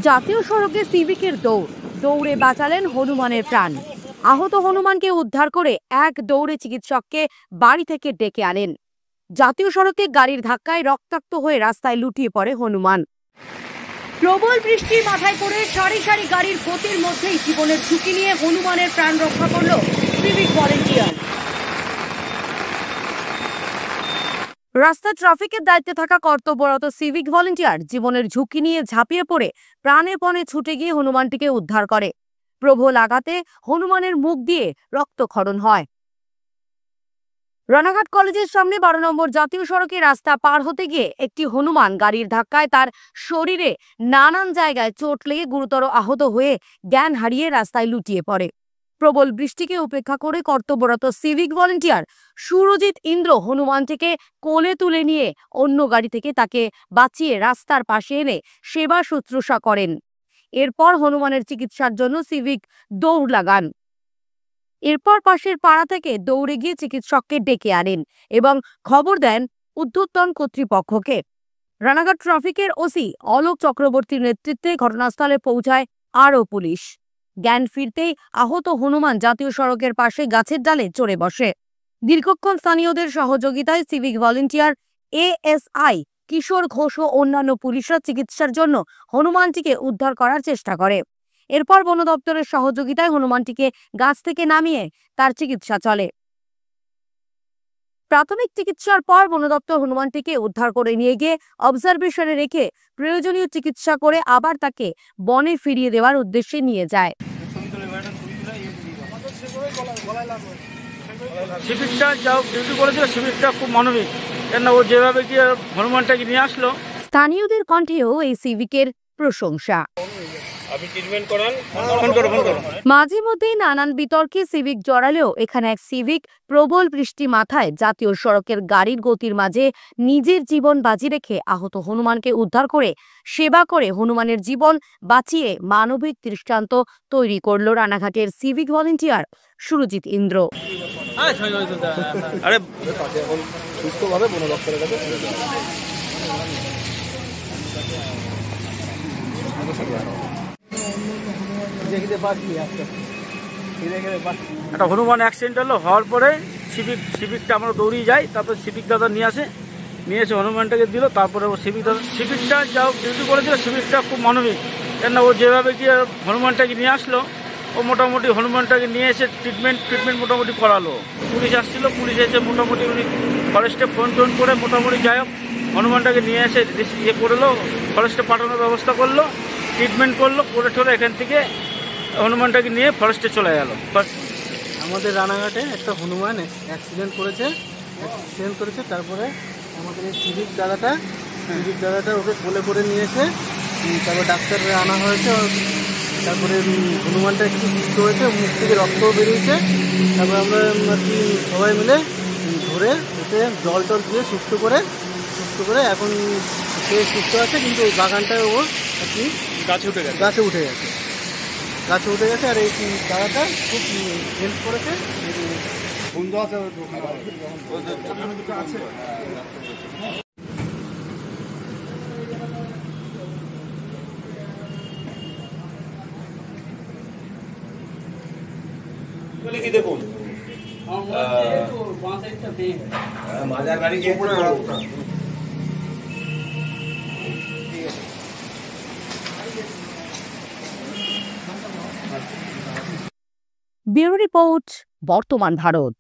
জাতীয় সড়কে সিভিকের দৌড়ে বাঁচালেন হনুমানের প্রাণ। আহত হনুমানকে উদ্ধার করে এক দৌড়ে চিকিৎসককে বাড়ি থেকে ডেকে আনেন। জাতীয় সড়কে গাড়ির ধাক্কায় রক্তাক্ত হয়ে রাস্তায় লুটিয়ে পড়ে হনুমান। প্রবল বৃষ্টির মাথায় পড়ে সারি সারি গাড়ির গতির মধ্যেই জীবনের ঝুঁকি নিয়ে হনুমানের প্রাণ রক্ষা করল সিভিক ভলেন্টিয়ার। রাস্তা ট্রাফিকের দায়িত্বে থাকা কর্তব্যরত সিভিক ভলেন্টিয়ার জীবনের ঝুঁকি নিয়ে ঝাঁপিয়ে পড়ে প্রাণে ছুটে গিয়ে হনুমানটিকে উদ্ধার করে। প্রবল আঘাতে হনুমানের মুখ দিয়ে রক্তক্ষরণ হয়। রানাঘাট কলেজের সামনে 12 নম্বর জাতীয় সড়কে রাস্তা পার হতে গিয়ে একটি হনুমান গাড়ির ধাক্কায় তার শরীরে নানান জায়গায় চোট লেগে গুরুতর আহত হয়ে জ্ঞান হারিয়ে রাস্তায় লুটিয়ে পড়ে। প্রবল বৃষ্টিকে উপেক্ষা করে কর্তব্যরত সিভিক ভলেন্টিয়ার সুরজিৎ ইন্দ্র হনুমানটিকে কোলে তুলে নিয়ে অন্য গাড়ি থেকে তাকে বাঁচিয়ে রাস্তার পাশে এনে সেবা শুশ্রূষা করেন। এরপর হনুমানের চিকিৎসার জন্য সিভিক দৌড় লাগান। এরপর পাশের পাড়া থেকে দৌড়ে গিয়ে চিকিৎসককে ডেকে আনেন এবং খবর দেন ঊর্ধ্বতন কর্তৃপক্ষকে। রানাঘাট ট্রাফিকের ওসি অলোক চক্রবর্তীর নেতৃত্বে ঘটনাস্থলে পৌঁছায় আরও পুলিশ। জ্ঞান ফিরতেই আহত হনুমান জাতীয় সড়কের পাশে গাছের ডালে চড়ে বসে। দীর্ঘক্ষণ স্থানীয়দের সহযোগিতায় সিভিক ভলেন্টিয়ার এএসআই কিশোর ঘোষ ও অন্যান্য পুলিশরা চিকিৎসার জন্য হনুমানটিকে উদ্ধার করার চেষ্টা করে। এরপর বন দপ্তরের সহযোগিতায় হনুমানটিকে গাছ থেকে নামিয়ে তার চিকিৎসা চলে। প্রাথমিক চিকিৎসার পর বন দপ্তর হনুমানটিকে উদ্ধার করে নিয়ে গিয়ে অবজারভেশনে রেখে প্রয়োজনীয় চিকিৎসা করে আবার তাকে বনে ফিরিয়ে দেওয়ার উদ্দেশ্যে নিয়ে যায়। সিভিকটা যাও ডিউটি করেছিল, সিভিকটা খুব মানবিক, কেন ও যেভাবে গিয়ে হনুমানটাকে নিয়ে আসলো। স্থানীয়দের কণ্ঠেও এই সিভিকের প্রশংসা। মাঝে মধ্যেই নানান বিতর্কে সিভিক জড়ালেও এখানে এক সিভিক প্রবল বৃষ্টি মাথায় জাতীয় সড়কের গাড়ির গতির মাঝে নিজের জীবন বাজি রেখে আহত হনুমানকে উদ্ধার করে সেবা করে হনুমানের জীবন বাঁচিয়ে মানবিক দৃষ্টান্ত তৈরি করল রানাঘাটের সিভিক ভলেন্টিয়ার সুরজিৎ ইন্দ্র। একটা হনুমান অ্যাক্সিডেন্ট হলো, হওয়ার পরে সিভিকটা আমরা দৌড়িয়ে যাই, তারপর সিভিক দাদা নিয়ে এসে হনুমানটাকে দিল। তারপরে ও সিভিকটা যাও ডিউটি করেছিল, সিভিকটা খুব মানবিক, কেন ও যেভাবে গিয়ে হনুমানটাকে নিয়ে আসলো, ও মোটামুটি হনুমানটাকে নিয়ে এসে ট্রিটমেন্ট মোটামুটি করালো। পুলিশ আসছিল, পুলিশ এসে মোটামুটি উনি ফরেস্টে ফোন করে মোটামুটি যাই হোক হনুমানটাকে নিয়ে এসে করলো, ফরেস্টে পাঠানোর ব্যবস্থা করলো, ট্রিটমেন্ট করলো, করে এখান থেকে হনুমানটাকে নিয়ে ফরেস্টে চলে গেল। আমাদের রানাঘাটে একটা হনুমান অ্যাক্সিডেন্ট করেছে। তারপরে আমাদের এই সিভিক দাদাটা ওকে কোলে করে নিয়েছে, তারপর ডাক্তাররা আনা হয়েছে। তারপরে হনুমানটা একটু সুস্থ হয়েছে, মুখ থেকে রক্তও বেরিয়েছে। তারপরে আমরা আর কি সবাই মিলে ধরে ওকে জল দিয়ে সুস্থ করে এখন সে সুস্থ আছে, কিন্তু ওই বাগানটায় ও আর কি গাছে উঠে গেছে। আর এই দাদাটা খুব হেল্প করেছে। বন্ধু আছে দেখুন মাজার গাড়ি ব্যুরো রিপোর্ট, বর্তমান ভারত।